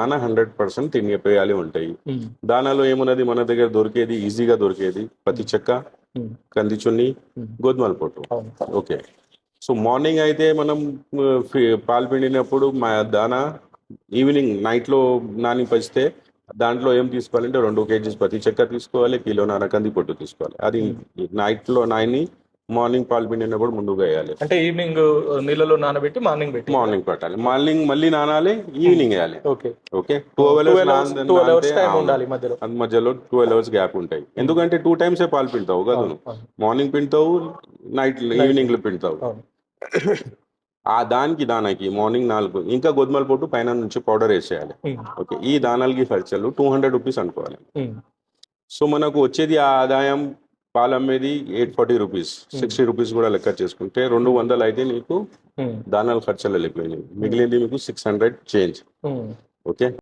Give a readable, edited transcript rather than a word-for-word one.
దానా 100% తినిపోయాలి ఉంటాయి. దానాలో ఏమున్నది మన దగ్గర దొరికేది, ఈజీగా దొరికేది పత్తి చెక్క, కంది చున్ని, గోధుమల పొట్టు. ఓకే. సో మార్నింగ్ అయితే మనం పాలు పిండినప్పుడు దానా ఈవినింగ్ నైట్లో నాని పచ్చితే దాంట్లో ఏం తీసుకోవాలంటే 2 kgs పత్తి చెక్క తీసుకోవాలి, కిలోన్నర కంది పొట్టు తీసుకోవాలి. అది నైట్లో నాని మార్నింగ్ పాలు పిండినప్పుడు ముందుగా వేయాలి. అంటే ఈవినింగ్ నీళ్ళలో నానబెట్టి మార్నింగ్ పెట్టాలి. మార్నింగ్ మళ్ళీ నానాలి, ఈవినింగ్ వేయాలి. ఓకే. 12 hours టైం ఉండాలి మధ్యలో. మధ్యలో 12 hours గ్యాప్ ఉంటాయి. ఎందుకంటే 2 times పాలు పిండుతావు కదా, మార్నింగ్ పిండుతావు, ఈవినింగ్ లో పిండుతావు. ఆ దానికి మార్నింగ్ 4 ఇంకా గోధుమల పొట్టు పైన నుంచి పౌడర్ వేసేయాలి. ఓకే. ఈ దానాలకి ఖర్చులు 200 రూపీస్ అనుకోవాలి. సో మనకు వచ్చేది ఆ ఆదాయం పాలు అమ్మేది 840 రూపీస్, 60 రూపీస్ కూడా లెక్క చేసుకుంటే 200 అయితే నీకు దానాల ఖర్చులు వెళ్ళిపోయినాయి. మిగిలింది మీకు 600 చేంజ్. ఓకే.